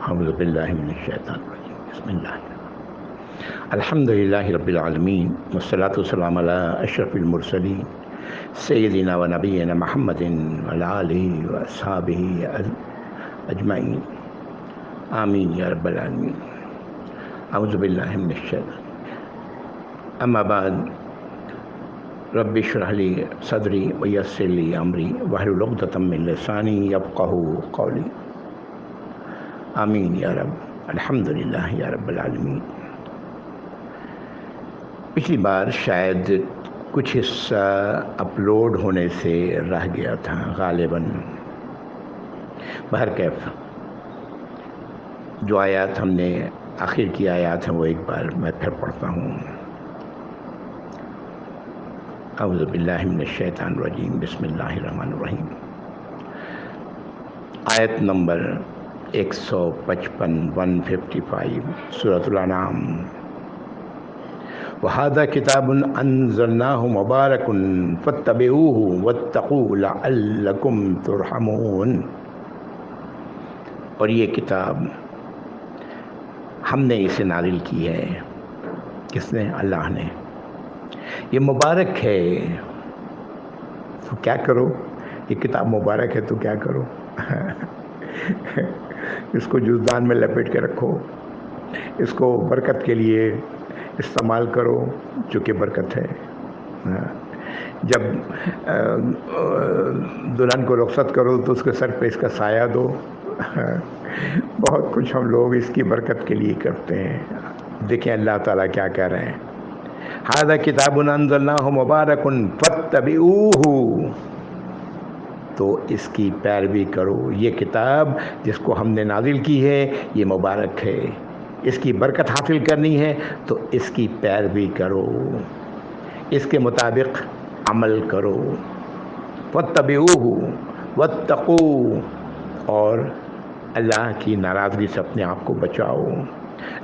اعوذ باللہ من الشیطان الرجیم بسم اللہ الحمد للہ رب العالمین والصلاۃ والسلام علی اشرف المرسلین سیدنا و نبینا محمد وعلی آلہ واصحابہ اجمعین آمین یا رب العالمین اعوذ باللہ من الشیطان اما بعد رب اشرح لی صدری ویسر لی امری واحلل عقدۃ من لسانی یفقہوا قولی آمین یا رب الحمدللہ یا رب العالمین۔ پچھلی بار شاید کچھ حصہ اپلوڈ ہونے سے رہ گیا تھا غالباً، بہرکیف جو آیات ہم نے آخر کی آیات ہیں وہ ایک بار میں پھر پڑھتا ہوں۔ اعوذ باللہ من الشیطان الرجیم بسم اللہ الرحمن الرحیم۔ آیت نمبر 155 155 سورۃ الانعام۔ وَهَذَا كِتَابٌ أَنزَلْنَاهُ مُبَارَكٌ فَاتَّبِعُوهُ وَاتَّقُوا لَعَلَّكُمْ تُرْحَمُونَ۔ اور یہ کتاب ہم نے اسے نازل کی ہے، کس نے؟ اللہ نے۔ یہ مبارک ہے تو کیا کرو؟ یہ کتاب مبارک ہے تو کیا کرو؟ اس کو جزدان میں لپیٹ کے رکھو، اس کو برکت کے لیے استعمال کرو، چونکہ برکت ہے۔ جب دلہن کو رخصت کرو تو اس کے سر پہ اس کا سایہ دو۔ بہت کچھ ہم لوگ اس کی برکت کے لیے کرتے ہیں۔ دیکھیں اللہ تعالیٰ کیا کہہ رہے ہیں، ھذا کتاب انزلناہ مبارک فاتبعوہ، تو اس کی پیروی کرو۔ یہ کتاب جس کو ہم نے نازل کی ہے یہ مبارک ہے، اس کی برکت حاصل کرنی ہے تو اس کی پیروی کرو، اس کے مطابق عمل کرو۔ فاتبعوہ واتقوا، اور اللہ کی ناراضگی سے اپنے آپ کو بچاؤ۔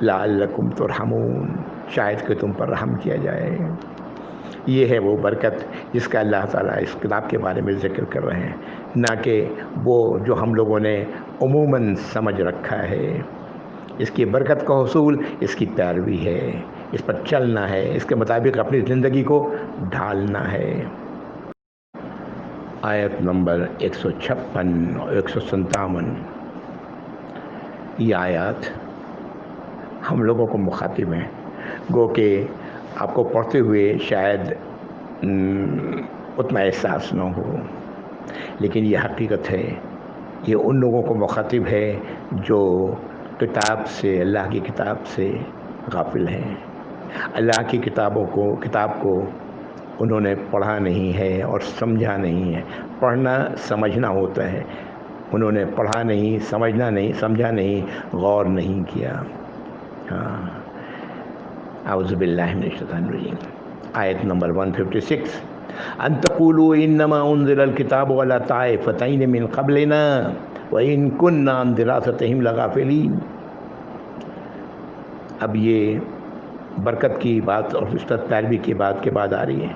لعلکم ترحمون، شاید کہ تم پر رحم کیا جائے۔ یہ ہے وہ برکت جس کا اللہ تعالیٰ اس کتاب کے بارے میں ذکر کر رہے ہیں، نہ کہ وہ جو ہم لوگوں نے عموماً سمجھ رکھا ہے۔ اس کی برکت کا حصول اس کی پیروی ہے، اس پر چلنا ہے، اس کے مطابق اپنی زندگی کو ڈھالنا ہے۔ آیت نمبر 156 اور 157، یہ آیات ہم لوگوں کو مخاطب ہیں، گو کہ آپ کو پڑھتے ہوئے شاید اتنا احساس نہ ہو، لیکن یہ حقیقت ہے۔ یہ ان لوگوں کو مخاطب ہے جو کتاب سے، اللہ کی کتاب سے غافل ہیں، اللہ کی کتاب کو انہوں نے پڑھا نہیں ہے اور سمجھا نہیں ہے۔ پڑھنا سمجھنا ہوتا ہے، انہوں نے پڑھا نہیں، سمجھنا نہیں، سمجھا نہیں، غور نہیں کیا۔ اعوذ باللہ من الشیطان الرجیم۔ آیت نمبر 156، ان تقولوا انما انزل الكتاب على طائفتین من قبلنا وان كنا عن دراستهم لغافلین۔ اب یہ برکت کی بات اور اس پر پیروی کی بات کے بعد آ رہی ہے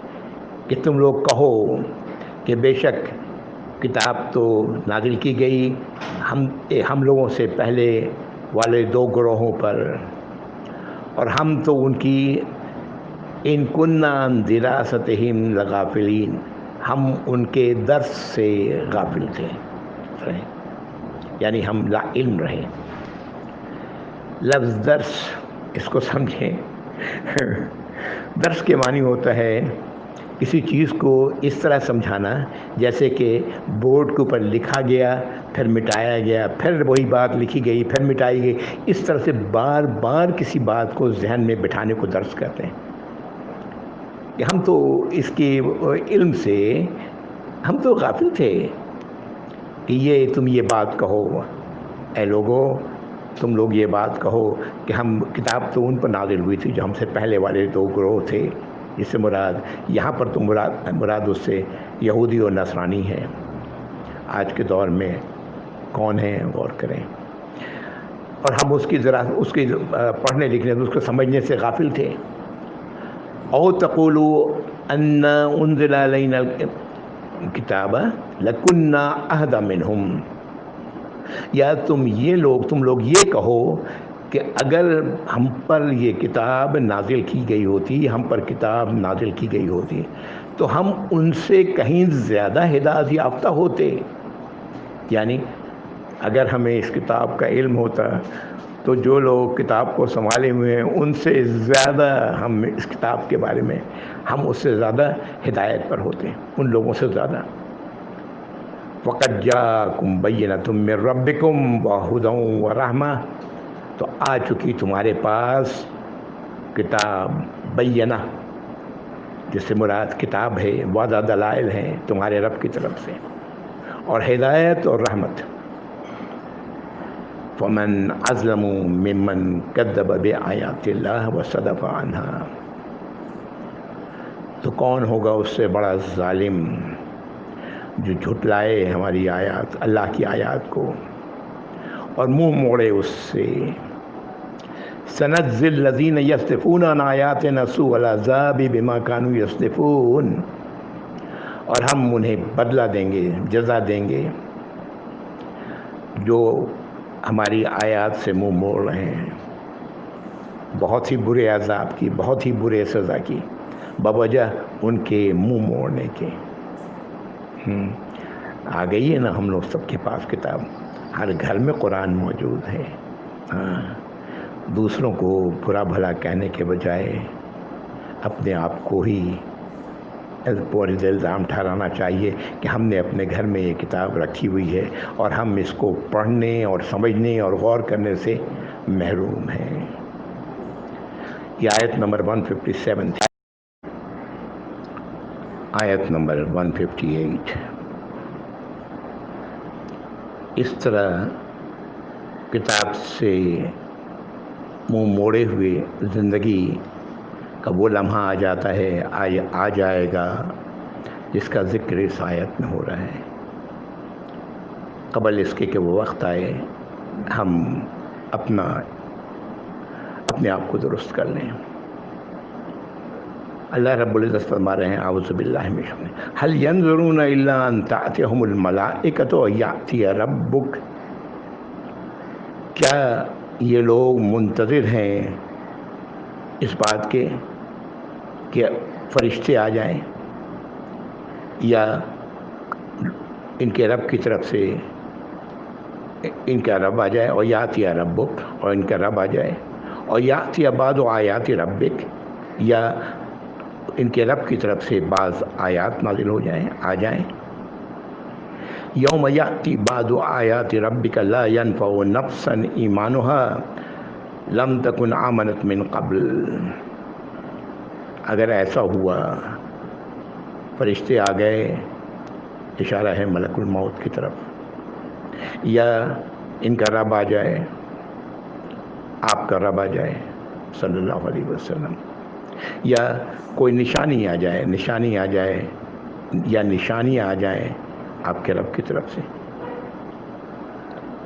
کہ تم لوگ کہو کہ بے شک کتاب تو نازل کی گئی ہم لوگوں سے پہلے والے دو گروہوں پر، اور ہم تو ان کی ان کننا عن دراستہم لغافلین، ہم ان کے درس سے غافل تھے، یعنی ہم لا علم رہے۔ لفظ درس اس کو سمجھیں، درس کے معنی ہوتا ہے کسی چیز کو اس طرح سمجھانا جیسے کہ بورڈ کے اوپر لکھا گیا، پھر مٹایا گیا، پھر وہی بات لکھی گئی، پھر مٹائی گئی، اس طرح سے بار بار کسی بات کو ذہن میں بٹھانے کو درس کہتے ہیں۔ کہ ہم تو اس کے علم سے ہم تو غافل تھے کہ یہ تم یہ بات کہو، اے لوگو تم لوگ یہ بات کہو کہ ہم کتاب تو ان پر نازل ہوئی تھی جو ہم سے پہلے والے دو گروہ تھے، اس سے مراد یہاں پر تو مراد اس سے یہودی اور نصرانی ہے۔ آج کے دور میں کون ہیں غور کریں، اور ہم اس کی پڑھنے لکھنے اس کو سمجھنے سے غافل تھے۔ او تقولوا ان انزل علینا الکتاب لکنا اہدی منہم، یا تم لوگ یہ کہو کہ اگر ہم پر یہ کتاب نازل کی گئی ہوتی، ہم پر کتاب نازل کی گئی ہوتی تو ہم ان سے کہیں زیادہ ہدایت یافتہ ہوتے. یعنی اگر ہمیں اس کتاب کا علم ہوتا تو جو لوگ کتاب کو سنبھالے ہوئے ہیں ان سے زیادہ ہم اس کتاب کے بارے میں ہم اس سے زیادہ ہدایت پر ہوتے، ان لوگوں سے زیادہ. وَقَدْ جَاءَكُمْ بَيِّنَةٌ مِّن رَبِّكُمْ وَهُدًى وَرَحْمَةٌ، تو آ چکی تمہارے پاس کتاب بینہ، جس سے مراد کتاب ہے، واضح دلائل ہیں تمہارے رب کی طرف سے، اور ہدایت اور رحمت. فَمَنْ أَظْلَمُ مِمَّنْ كَذَّبَ بِآيَاتِ اللَّهِ وَصَدَفَ عَنْهَا، تو کون ہوگا اس سے بڑا ظالم جو جھٹلائے ہماری آیات، اللہ کی آیات کو، اور منہ موڑے اس سے. سَنَجْزِي الَّذِينَ يَصْدِفُونَ عَنْ آيَاتِنَا سُوءَ الْعَذَابِ بِمَا كَانُوا يَصْدِفُونَ، اور ہم انہیں بدلہ دیں گے، جزا دیں گے جو ہماری آیات سے منہ موڑ رہے ہیں، بہت ہی برے عذاب کی، بہت ہی برے سزا کی، بوجہ ان کے منہ موڑنے کے. آ گئی ہے نا ہم لوگ سب کے پاس کتاب، ہر گھر میں قرآن موجود ہے. دوسروں کو برا بھلا کہنے کے بجائے اپنے آپ کو ہی پورے الزام ٹھہرانا چاہیے کہ ہم نے اپنے گھر میں یہ کتاب رکھی ہوئی ہے اور ہم اس کو پڑھنے اور سمجھنے اور غور کرنے سے محروم ہیں. یہ آیت نمبر 157 تھی. آیت نمبر 158. اس طرح کتاب سے منہ موڑے ہوئے زندگی کا وہ لمحہ آ جاتا ہے، آ جائے گا جس کا ذکر اس آیت میں ہو رہا ہے. قبل اس کے کہ وہ وقت آئے ہم اپنے آپ کو درست کر لیں. اللہ رب العزت فرما رہے ہیں، اعوذ باللہ من الشیطان، هل ينظرون الا ان تأتيهم الملائکۃ او یأتی ربک، کیا یہ لوگ منتظر ہیں اس بات کے کہ فرشتے آ جائیں یا ان کے رب کی طرف سے ان کا رب آ جائے، اور یاتی ربک، اور ان کا رب آ جائے، اور یاتی بعض آیات ربک، یا ان کے رب کی طرف سے بعض آیات نازل ہو جائیں، آ جائیں. یوم یاتی بعض آیات ربک لا ینفع نفسا ایمانها لم تکن آمنت من قبل. اگر ایسا ہوا، فرشتے آ گئے، اشارہ ہے ملک الموت کی طرف، یا ان کا رب آ جائے، آپ کا رب آ جائے صلی اللہ علیہ وسلم، یا کوئی نشانی آ جائے، یا نشانیاں آ جائیں آپ کے رب کی طرف سے.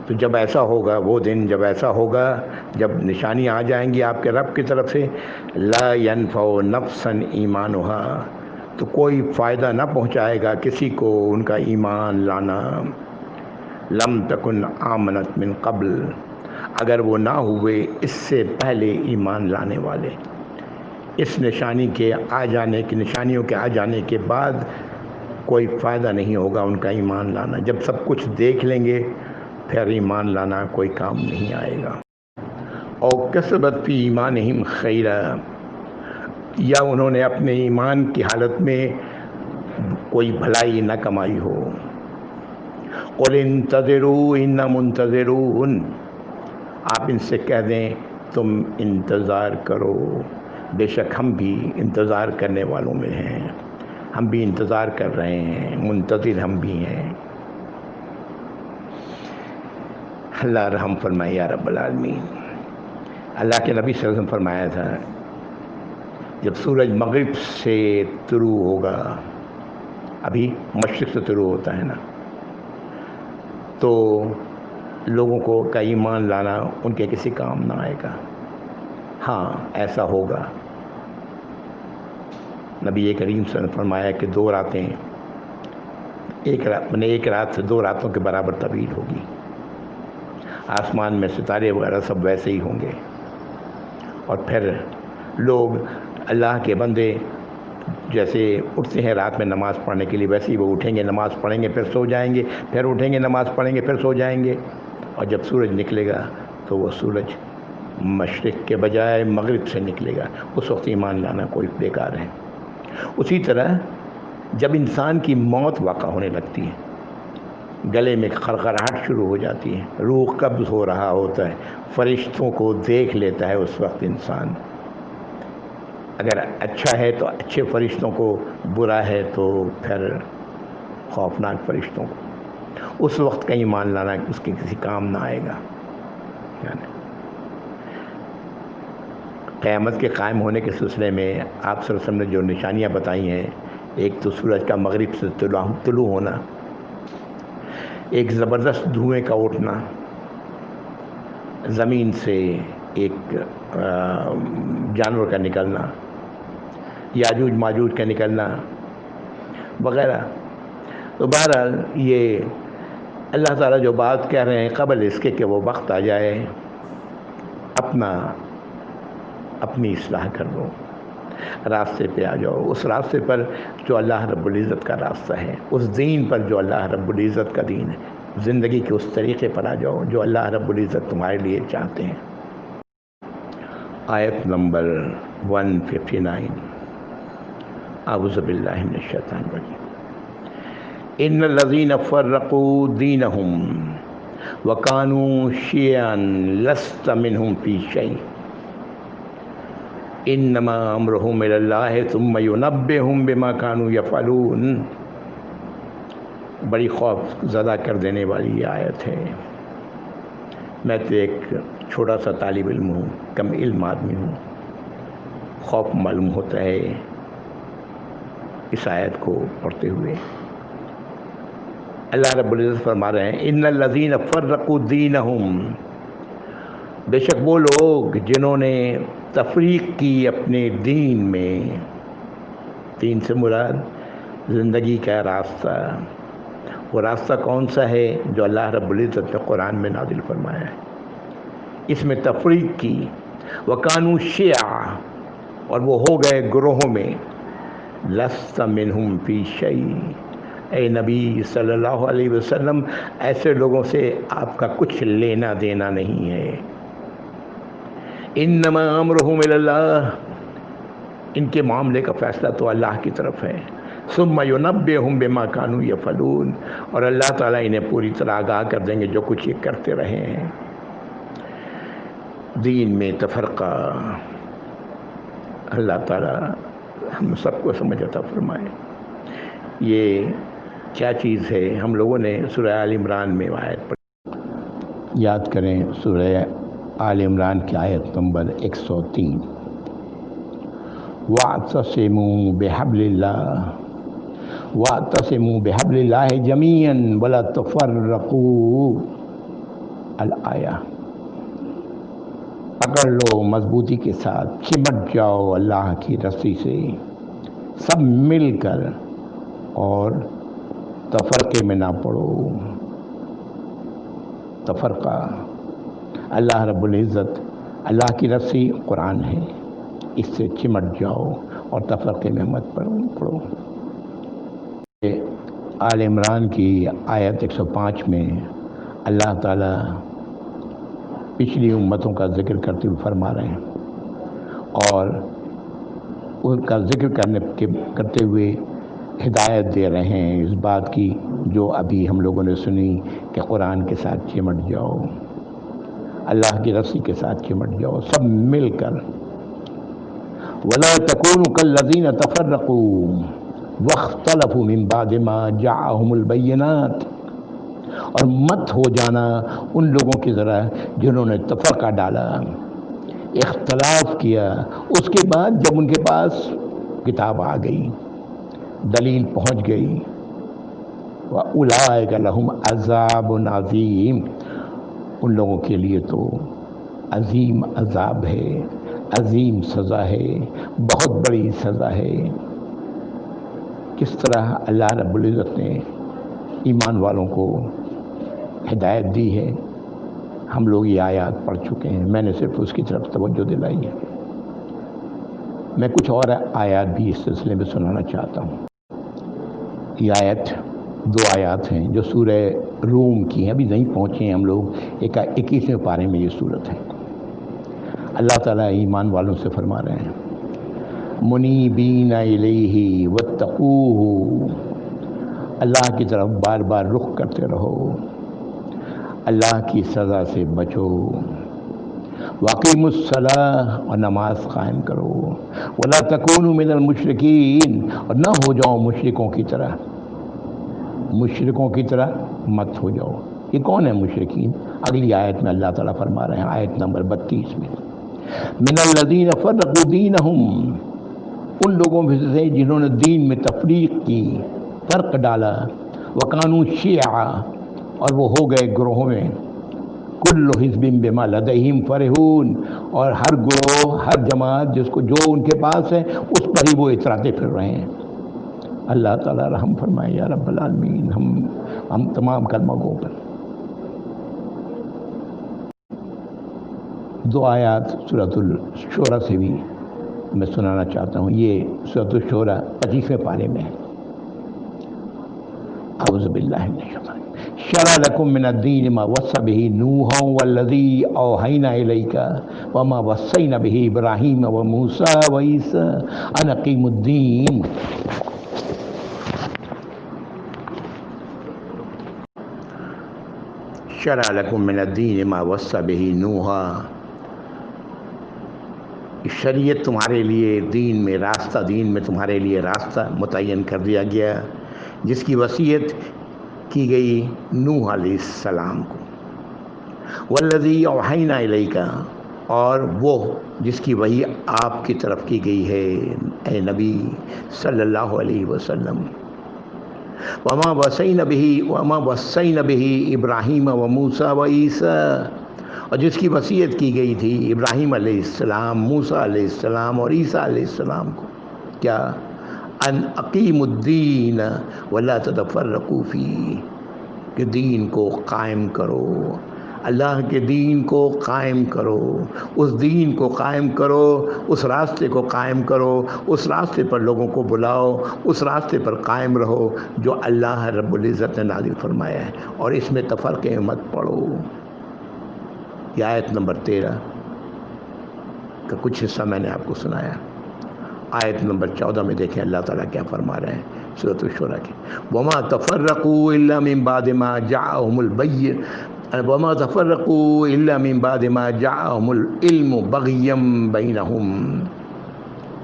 تو جب ایسا ہوگا، وہ دن جب ایسا ہوگا، جب نشانیاں آ جائیں گی آپ کے رب کی طرف سے، لا ینفع نفسا ایمانها، تو کوئی فائدہ نہ پہنچائے گا کسی کو ان کا ایمان لانا. لم تکن آمنت من قبل، اگر وہ نہ ہوئے اس سے پہلے ایمان لانے والے. اس نشانیوں کے آ جانے کے بعد کوئی فائدہ نہیں ہوگا ان کا ایمان لانا. جب سب کچھ دیکھ لیں گے پھر ایمان لانا کوئی کام نہیں آئے گا. اور کسبت فی ایمانہم خیرا، یا انہوں نے اپنے ایمان کی حالت میں کوئی بھلائی نہ کمائی ہو. قل انتظروا انا منتظرون، آپ ان سے کہہ دیں تم انتظار کرو، بے شک ہم بھی انتظار کرنے والوں میں ہیں، ہم بھی انتظار کر رہے ہیں، منتظر ہم بھی ہیں. اللہ رحم فرمائے یا رب العالمین. اللہ کے نبی صلی اللہ علیہ وسلم فرمایا تھا، جب سورج مغرب سے طلوع ہوگا، ابھی مشرق سے طلوع ہوتا ہے نا، تو لوگوں کو کا ایمان لانا ان کے کسی کام نہ آئے گا. ہاں ایسا ہوگا. نبی کریم صلی اللہ علیہ وسلم نے فرمایا کہ 2 راتیں، ایک رات سے 2 راتوں کے برابر طویل ہوگی. آسمان میں ستارے وغیرہ سب ویسے ہی ہوں گے، اور پھر لوگ اللہ کے بندے جیسے اٹھتے ہیں رات میں نماز پڑھنے کے لیے، ویسے ہی وہ اٹھیں گے، نماز پڑھیں گے، پھر سو جائیں گے، پھر اٹھیں گے، نماز پڑھیں گے، پھر سو جائیں گے، اور جب سورج نکلے گا تو وہ سورج مشرق کے بجائے مغرب سے نکلے گا، اس وقت ایمان لانا کوئی بیکار ہے۔ اسی طرح جب انسان کی موت واقع ہونے لگتی ہے، گلے میں خرخراہٹ شروع ہو جاتی ہے، روح قبض ہو رہا ہوتا ہے، فرشتوں کو دیکھ لیتا ہے اس وقت انسان، اگر اچھا ہے تو اچھے فرشتوں کو، برا ہے تو پھر خوفناک فرشتوں کو، اس وقت کا ایمان لانا اس کے کسی کام نہ آئے گا۔ یعنی قیامت کے قائم ہونے کے سلسلے میں آپ صلی اللہ علیہ وسلم نے جو نشانیاں بتائی ہیں، ایک تو سورج کا مغرب سے طلوع ہونا، ایک زبردست دھوئیں کا اٹھنا، زمین سے ایک جانور کا نکلنا، یاجوج ماجوج کا نکلنا وغیرہ۔ تو بہرحال یہ اللہ تعالیٰ جو بات کہہ رہے ہیں قبل اس کے کہ وہ وقت آ جائے، اپنی اصلاح کر لو، راستے پہ آ جاؤ، اس راستے پر جو اللہ رب العزت کا راستہ ہے، اس دین پر جو اللہ رب العزت کا دین ہے، زندگی کے اس طریقے پر آ جاؤ جو اللہ رب العزت تمہارے لیے چاہتے ہیں۔ آیت نمبر 159، اعوذ باللہ من الشیطان الرجیم۔ ان الذین فرقوا دینہم وکانوا شیعا لست منہم فی شیء انما امرہم الی اللہ ثم ینبئہم بما کانوا یفعلون۔ بڑی خوف زدہ کر دینے والی یہ آیت ہے۔ میں تو ایک چھوٹا سا طالب علم ہوں، کم علم آدمی ہوں، خوف معلوم ہوتا ہے اس آیت کو پڑھتے ہوئے۔ اللہ رب العزت فرما رہے ہیں ان الذین فرقوا دینہم، بے شک وہ لوگ جنہوں نے تفریق کی اپنے دین میں، دین سے مراد زندگی کا راستہ، وہ راستہ کون سا ہے جو اللہ رب العزت نے قرآن میں نازل فرمایا ہے، اس میں تفریق کی، وَكَانُوا شِيَعًا، اور وہ ہو گئے گروہوں میں، لَسْتَ مِنْهُمْ فِي شَيْءٍ، اے نبی صلی اللہ علیہ وسلم ایسے لوگوں سے آپ کا کچھ لینا دینا نہیں ہے۔ انما امرہم الی اللہ، ان کے معاملے کا فیصلہ تو اللہ کی طرف ہے۔ ثم ینبئہم بما کانوا یفعلون، اور اللہ تعالیٰ انہیں پوری طرح آگاہ کر دیں گے جو کچھ یہ کرتے رہے ہیں۔ دین میں تفرقہ، اللہ تعالیٰ ہم سب کو سمجھ عطا فرمائے۔ یہ کیا چیز ہے؟ ہم لوگوں نے سورہ آل عمران میں آیت پڑھی، یاد کریں سورہ آل عمران کی آیت نمبر 103، وَاعْتَصِمُوا بِحَبْلِ اللَّهِ وَاعْتَصِمُوا بِحَبْلِ اللَّهِ جَمِيعًا وَلَا تَفَرَّقُوا الآیہ، پکڑ لو مضبوطی کے ساتھ، چمٹ جاؤ اللہ کی رسی سے سب مل کر، اور تفرقے میں نہ پڑو۔ تفرقہ، اللہ رب العزت، اللہ کی رسی قرآن ہے، اس سے چمٹ جاؤ اور تفرقے میں مت پڑو۔ آل عمران کی آیت 105 میں اللہ تعالیٰ پچھلی امتوں کا ذکر کرتے ہوئے فرما رہے ہیں، اور ان کا ذکر کرتے ہوئے ہدایت دے رہے ہیں اس بات کی جو ابھی ہم لوگوں نے سنی کہ قرآن کے ساتھ چمٹ جاؤ، اللہ کی رسی کے ساتھ چمٹ جاؤ سب مل کر۔ وَلَا تَكُونُوا كَالَّذِينَ تَفَرَّقُوا وَاخْتَلَفُوا مِن بَعْدِ مَا جَاءَهُمُ الْبَيِّنَاتُ، اور مت ہو جانا ان لوگوں کی طرح جنہوں نے تفرقہ ڈالا، اختلاف کیا، اس کے بعد جب ان کے پاس کتاب آ گئی، دلیل پہنچ گئی۔ وَأُولَٰئِكَ لَهُمْ عَذَابٌ عَظِيمٌ، ان لوگوں کے لیے تو عظیم عذاب ہے، عظیم سزا ہے، بہت بڑی سزا ہے۔ کس طرح اللہ رب العزت نے ایمان والوں کو ہدایت دی ہے، ہم لوگ یہ آیات پڑھ چکے ہیں، میں نے صرف اس کی طرف توجہ دلائی ہے۔ میں کچھ اور آیات بھی اس سلسلے میں سنانا چاہتا ہوں۔ یہ آیت 2 آیات ہیں جو سورہ روم کی ہیں، ابھی نہیں پہنچے ہیں ہم لوگ، 21ویں پارے میں یہ صورت ہے۔ اللہ تعالیٰ ایمان والوں سے فرما رہے ہیں منیبین الیہ واتقوہ، اللہ کی طرف بار بار رخ کرتے رہو، اللہ کی سزا سے بچو، واقیموا الصلاۃ، اور نماز قائم کرو، ولا تکونوا من المشرکین، اور نہ ہو جاؤ مشرکوں کی طرح، مشرکوں کی طرح مت ہو جاؤ۔ یہ کون ہے مشرکین؟ اگلی آیت میں اللہ تعالیٰ فرما رہے ہیں، آیت نمبر 32 میں، من الذین فرقوا دینہم، ان لوگوں میں سے جنہوں نے دین میں تفریق کی، فرق ڈالا، وکانوا شیعا، اور وہ ہو گئے گروہوں میں، کل حزب بما لدیہم فرحون، اور ہر گروہ، ہر جماعت جس کو جو ان کے پاس ہے اس پر ہی وہ اتراتے پھر رہے ہیں۔ اللہ تعالیٰ رحم فرمائے یا رب العالمین ہم تمام کلمہ گوں پر۔ 2 آیات سورۃ الشورى سے بھی میں سنانا چاہتا ہوں۔ یہ سورۃ الشورى 25ویں پارے میں ہے۔ اعوذ باللہ من الشیطان، شرع لکم من الدین ما وصى به نوحا والذی اوحینا الیک وما وصینا به ابراہیم وموسیٰ وعیسیٰ ان اقیموا الدین۔ شرع لکم من الدین ما وصى به نوحا، شریعت تمہارے لیے دین میں راستہ، دین میں تمہارے لیے راستہ متعین کر دیا گیا جس کی وصیت کی گئی نوح علیہ السلام کو، والذی اوحینا الیک، اور وہ جس کی وحی آپ کی طرف کی گئی ہے اے نبی صلی اللہ علیہ وسلم، وما وصینا بہ ابراہیم وموسیٰ وعیسیٰ، اور جس کی وصیت کی گئی تھی ابراہیم علیہ السلام، موسیٰ علیہ السلام اور عیسیٰ علیہ السلام کو، کیا؟ ان اقیموا الدین ولا تتفرقوا فیہ، کہ دین کو قائم کرو، اللہ کے دین کو قائم کرو، اس دین کو قائم کرو، اس راستے کو قائم کرو، اس راستے پر لوگوں کو بلاؤ، اس راستے پر قائم رہو جو اللہ رب العزت نے نازل فرمایا ہے، اور اس میں تفرقے مت پڑو۔ یہ آیت نمبر 13 کا کچھ حصہ میں نے آپ کو سنایا۔ آیت نمبر 14 میں دیکھیں اللہ تعالیٰ کیا فرما رہے ہیں سورۃ الشورى کی، وما تفرقوا الا من بعد ما جاءهم وما تفرقوا الا من بعد ما جاءهم العلم بغیا بینہم،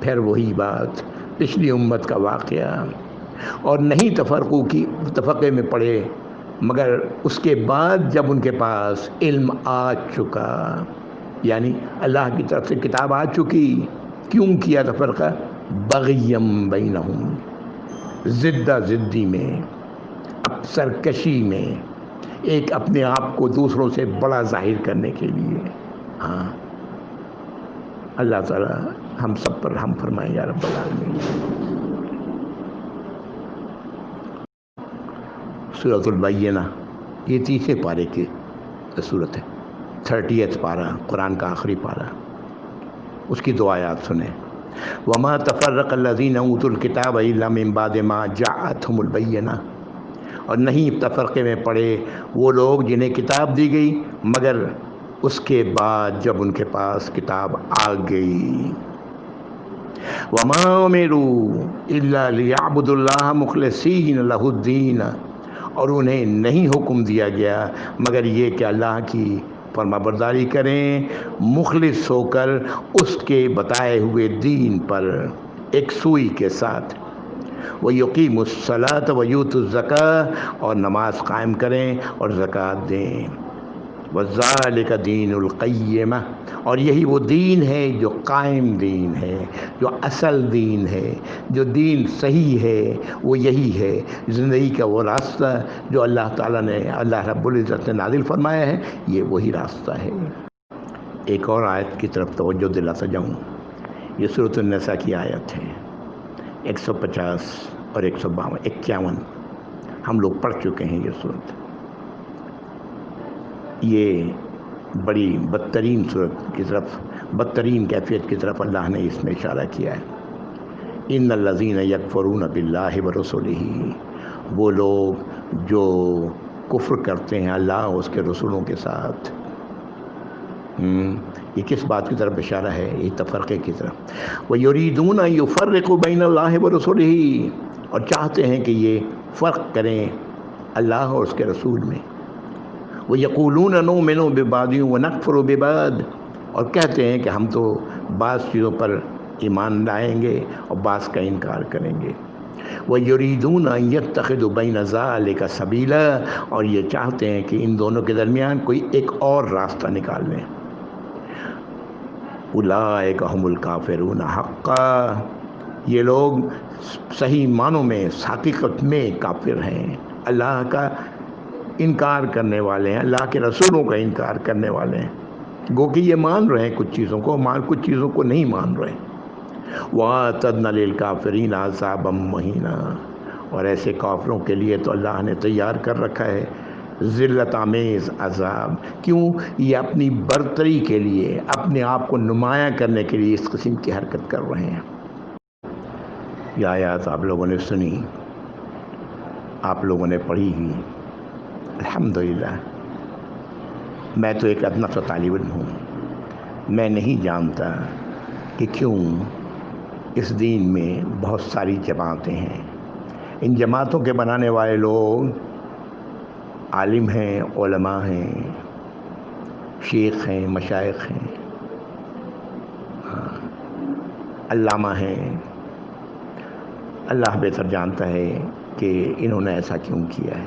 پھر وہی بات، پچھلی امت کا واقعہ، اور نہیں تفرقے میں پڑے مگر اس کے بعد جب ان کے پاس علم آ چکا، یعنی اللہ کی طرف سے کتاب آ چکی۔ کیوں کیا تفرقہ؟ بغیم بینہم، زدہ زدی میں، اب سرکشی میں، ایک اپنے آپ کو دوسروں سے بڑا ظاہر کرنے کے لیے۔ ہاں، اللہ تعالی ہم سب پر رحم فرمائے یا رب العالمین۔ سورۃ البینہ، یہ 30 پارے کی سورت ہے، 30th پارہ، قرآن کا آخری پارہ، اس کی 2 آیات سنیں۔ وما تفرق الذین اوتوا الکتاب الا من بعد ما جاءتهم البینہ، اور نہیں تفرقے میں پڑے وہ لوگ جنہیں کتاب دی گئی مگر اس کے بعد جب ان کے پاس کتاب آ گئی۔ وما امروا الا لیعبدوا اللہ مخلصین لہ الدین، اور انہیں نہیں حکم دیا گیا مگر یہ کہ اللہ کی فرما برداری کریں مخلص ہو کر اس کے بتائے ہوئے دین پر ایک سوئی کے ساتھ۔ وَيُقِيمُوا الصَّلَاةَ وَيُؤْتُوا الزَّكَاةَ، اور نماز قائم کریں اور زکوٰۃ دیں۔ وَذَلِكَ دِينُ الْقَيِّمَةِ، اور یہی وہ دین ہے جو قائم دین ہے، جو اصل دین ہے، جو دین صحیح ہے، وہ یہی ہے زندگی کا وہ راستہ جو اللہ تعالیٰ نے، اللہ رب العزت نے نازل فرمایا ہے، یہ وہی راستہ ہے۔ ایک اور آیت کی طرف توجہ دلاتا جاؤں، یہ سورۃ النساء کی آیت ہے، 150 اور 152 ہم لوگ پڑھ چکے ہیں یہ سورت۔ یہ بڑی بدترین صورت کی طرف، بدترین کیفیت کی طرف اللہ نے اس میں اشارہ کیا ہے۔ ان الذین یکفرون باللہ ورسلہ، وہ لوگ جو کفر کرتے ہیں اللہ اور اس کے رسولوں کے ساتھ۔ یہ کس بات کی طرف اشارہ ہے؟ یہ تفرقے کی طرف۔ وَيُرِيدُونَ أَن يُفَرِّقُوا بَيْنَ اللَّهِ وَرُسُلِهِ، اور چاہتے ہیں کہ یہ فرق کریں اللہ اور اس کے رسول میں۔ وَيَقُولُونَ نُؤْمِنُ بِبَعْضٍ وَنَكْفُرُ بِبَعْضٍ، اور کہتے ہیں کہ ہم تو بعض چیزوں پر ایمان لائیں گے اور بعض کا انکار کریں گے۔ وَيُرِيدُونَ أَن يَتَّخِذُوا بَيْنَ ذَلِكَ سَبِيلًا، اور یہ چاہتے ہیں کہ ان دونوں کے درمیان کوئی ایک اور راستہ نکال لیں۔ اولئک هم الکافرون حقا، یہ لوگ صحیح معنوں میں، حقیقت میں کافر ہیں، اللہ کا انکار کرنے والے ہیں، اللہ کے رسولوں کا انکار کرنے والے ہیں۔ گو کہ یہ مان رہے ہیں کچھ چیزوں کو، کچھ چیزوں کو نہیں مان رہے۔ وَأَعْتَدْنَا لِلْكَافِرِينَ عَذَابًا مُّهِينًا، اور ایسے کافروں کے لیے تو اللہ نے تیار کر رکھا ہے ذلت آمیز عذاب۔ کیوں؟ یہ اپنی برتری کے لیے، اپنے آپ کو نمایاں کرنے کے لیے اس قسم کی حرکت کر رہے ہیں۔ یہ آیات آپ لوگوں نے سنی، آپ لوگوں نے پڑھی ہی، الحمدللہ۔ میں تو ایک ادنا سا طالب علم ہوں، میں نہیں جانتا کہ کیوں اس دین میں بہت ساری جماعتیں ہیں۔ ان جماعتوں کے بنانے والے لوگ عالم ہیں، علماء ہیں، شیخ ہیں، مشائخ ہیں، علامہ ہیں۔ اللہ بہتر جانتا ہے کہ انہوں نے ایسا کیوں کیا ہے۔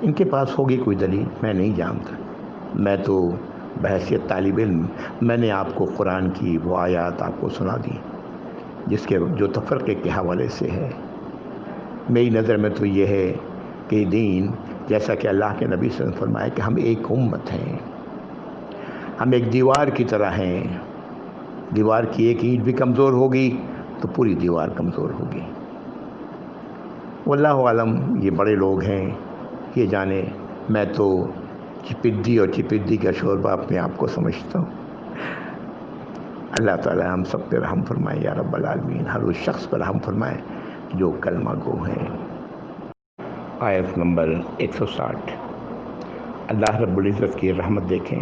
ان کے پاس ہوگی کوئی دلیل، میں نہیں جانتا۔ میں تو بحیثیت طالب علم میں نے آپ کو قرآن کی وہ آیات آپ کو سنا دی جس کے جو تفرقے کے حوالے سے ہے۔ میری نظر میں تو یہ ہے کہ دین، جیسا کہ اللہ کے نبی صلی اللہ علیہ وسلم نے فرمایا کہ ہم ایک امت ہیں، ہم ایک دیوار کی طرح ہیں۔ دیوار کی ایک اینٹ بھی کمزور ہوگی تو پوری دیوار کمزور ہوگی۔ واللہ عالم، یہ بڑے لوگ ہیں، یہ جانے۔ میں تو چپدی اور چپدی کا شوربہ اپنے آپ کو سمجھتا ہوں۔ اللہ تعالی ہم سب پہ رحم فرمائے یا رب العالمین، ہر اس شخص پر رحم فرمائے جو کلمہ گو ہیں۔ آیت نمبر 160۔ اللہ رب العزت کی رحمت دیکھیں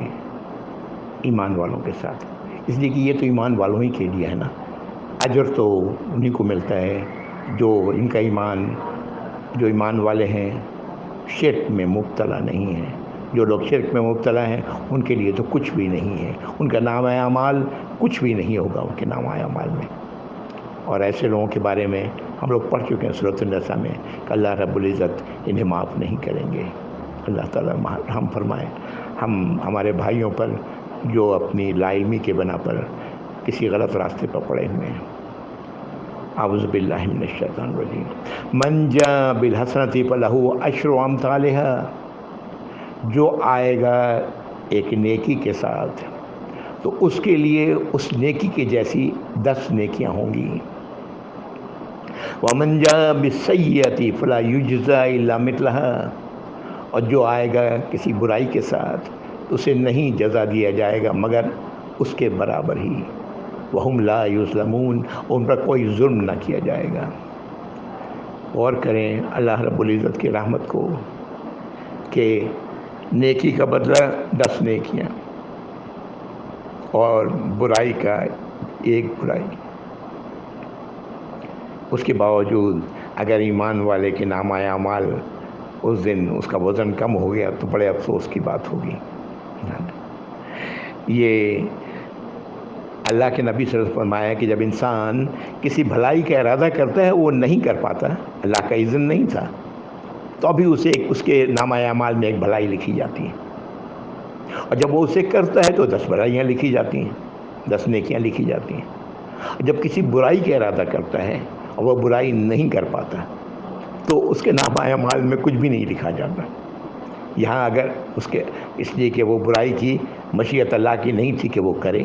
ایمان والوں کے ساتھ، اس لیے کہ یہ تو ایمان والوں ہی کے لیے ہے نا۔ اجر تو انہیں کو ملتا ہے جو ان کا ایمان، جو ایمان والے ہیں، شرک میں مبتلا نہیں ہیں۔ جو لوگ شرک میں مبتلا ہیں ان کے لیے تو کچھ بھی نہیں ہے، ان کا نام اعمال کچھ بھی نہیں ہوگا ان کے نام اعمال میں۔ اور ایسے لوگوں کے بارے میں ہم لوگ پڑھ چکے ہیں سورۃ النساء میں کہ اللہ رب العزت انہیں معاف نہیں کریں گے۔ اللہ تعالیٰ رحم فرمائے ہمارے بھائیوں پر جو اپنی لا علمی کے بنا پر کسی غلط راستے پر پڑے ہوئے ہیں۔ اعوذ باللہ من الشیطان الرجیم۔ من جاء بالحسنۃ فلہ عشر امثالها، جو آئے گا ایک نیکی کے ساتھ تو اس کے لیے اس نیکی کے جیسی 10 نیکیاں ہوں گی۔ ومن جاء بالسیئۃ فلا یجزی الا مثلها، اور جو آئے گا کسی برائی کے ساتھ تو اسے نہیں جزا دیا جائے گا مگر اس کے برابر ہی۔ وہم لا یظلمون، ان پر کوئی ظلم نہ کیا جائے گا۔ غور کریں اللہ رب العزت کی رحمت کو کہ نیکی کا بدلہ 10 نیکیاں اور برائی کا ایک برائی۔ اس کے باوجود اگر ایمان والے کے نام اعمال اس دن اس کا وزن کم ہو گیا تو بڑے افسوس کی بات ہوگی۔ یہ اللہ کے نبی صلی اللہ علیہ وسلم فرمایا کہ جب انسان کسی بھلائی کا ارادہ کرتا ہے وہ نہیں کر پاتا، اللہ کا اذن نہیں تھا، تو ابھی اسے اس کے نامہ اعمال میں ایک بھلائی لکھی جاتی ہے، اور جب وہ اسے کرتا ہے تو 10 بھلائیاں لکھی جاتی ہیں، 10 نیکیاں لکھی جاتی ہیں۔ جب کسی برائی کا ارادہ کرتا ہے اور وہ برائی نہیں کر پاتا تو اس کے نامہ اعمال میں کچھ بھی نہیں لکھا جاتا۔ یہاں اگر اس لیے کہ وہ برائی کی مشیت اللہ کی نہیں تھی کہ وہ کرے،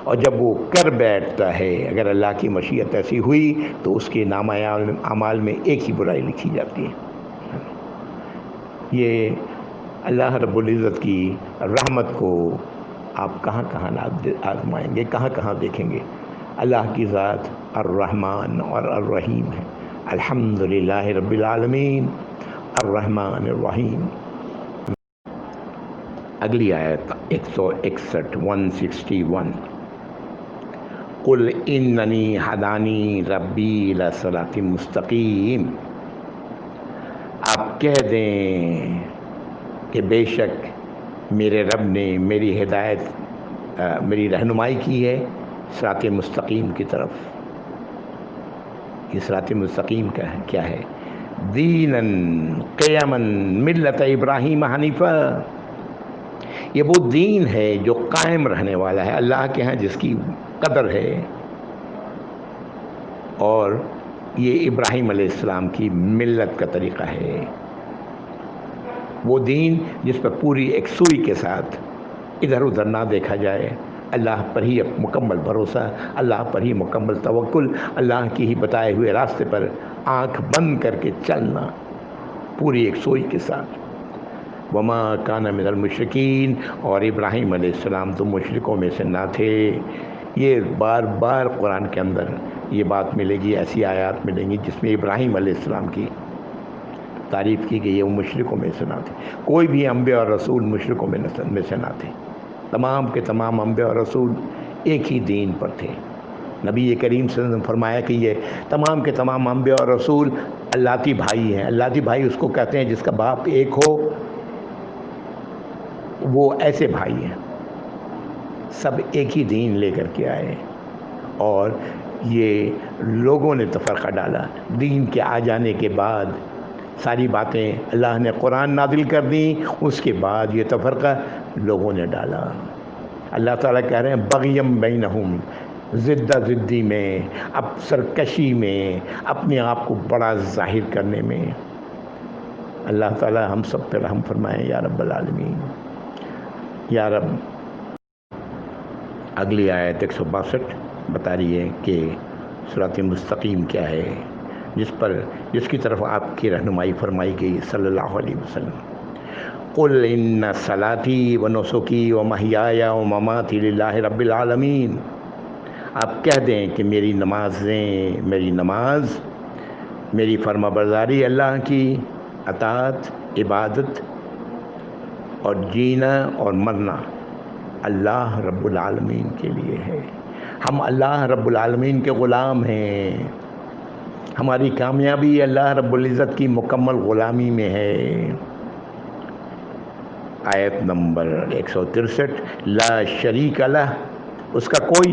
اور جب وہ کر بیٹھتا ہے اگر اللہ کی مشیت ایسی ہوئی تو اس کے نامہ اعمال میں ایک ہی برائی لکھی جاتی ہے۔ یہ اللہ رب العزت کی رحمت کو آپ کہاں کہاں آزمائیں گے، کہاں کہاں دیکھیں گے؟ اللہ کی ذات الرحمن اور الرحیم ہے۔ الحمدللہ رب العالمین الرحمن الرحیم۔ اگلی آیت 161 161، قل اننی ہدانی ربی الی صراط مستقیم، آپ کہہ دیں کہ بے شک میرے رب نے میری ہدایت میری رہنمائی کی ہے صراط مستقیم کی طرف۔ یہ صراط مستقیم کیا ہے؟ دیناً قیماً ملت ابراہیم حنیفہ، یہ وہ دین ہے جو قائم رہنے والا ہے اللہ کے ہاں، جس کی قدر ہے، اور یہ ابراہیم علیہ السلام کی ملت کا طریقہ ہے، وہ دین جس پر پوری یکسوئی کے ساتھ ادھر ادھر نہ دیکھا جائے، اللہ پر ہی مکمل بھروسہ، اللہ پر ہی مکمل توکل، اللہ کی ہی بتائے ہوئے راستے پر آنکھ بند کر کے چلنا پوری یکسوئی کے ساتھ۔ وما کان من المشرکین، اور ابراہیم علیہ السلام تو مشرکوں میں سے نہ تھے۔ یہ بار بار قرآن کے اندر یہ بات ملے گی، ایسی آیات ملیں گی جس میں ابراہیم علیہ السلام کی تعریف کی گئی ہے، وہ مشرکوں میں سے نہ تھے۔ کوئی بھی انبیاء اور رسول مشرکوں میں سے نہ تھے، تمام کے تمام انبیاء اور رسول ایک ہی دین پر تھے۔ نبی کریم صلی اللہ علیہ وسلم نے فرمایا کہ یہ تمام کے تمام انبیاء اور رسول اللہتی بھائی ہیں۔ اللہتی بھائی اس کو کہتے ہیں جس کا باپ ایک ہو، وہ ایسے بھائی ہیں، سب ایک ہی دین لے کر کے آئے، اور یہ لوگوں نے تفرقہ ڈالا۔ دین کے آ جانے کے بعد ساری باتیں اللہ نے قرآن نازل کر دیں، اس کے بعد یہ تفرقہ لوگوں نے ڈالا۔ اللہ تعالیٰ کہہ رہے ہیں بغیم بینہم، ضدی میں، اب سرکشی میں، اپنے آپ کو بڑا ظاہر کرنے میں۔ اللہ تعالیٰ ہم سب پہ رحم فرمائیں یا رب العالمین یا رب۔ اگلی آیت 162 بتا رہی ہے کہ صراط مستقیم کیا ہے، جس کی طرف آپ کی رہنمائی فرمائی گئی صلی اللہ علیہ وسلم۔ قل ان صلاتی و نسکی و محیای و مماتی للہ رب العالمین، آپ کہہ دیں کہ میری نماز، میری فرما برداری اللہ کی، اطاعت، عبادت اور جینا اور مرنا اللہ رب العالمین کے لیے ہے۔ ہم اللہ رب العالمین کے غلام ہیں، ہماری کامیابی اللہ رب العزت کی مکمل غلامی میں ہے۔ آیت نمبر 163، لا شریک لہ، اس کا کوئی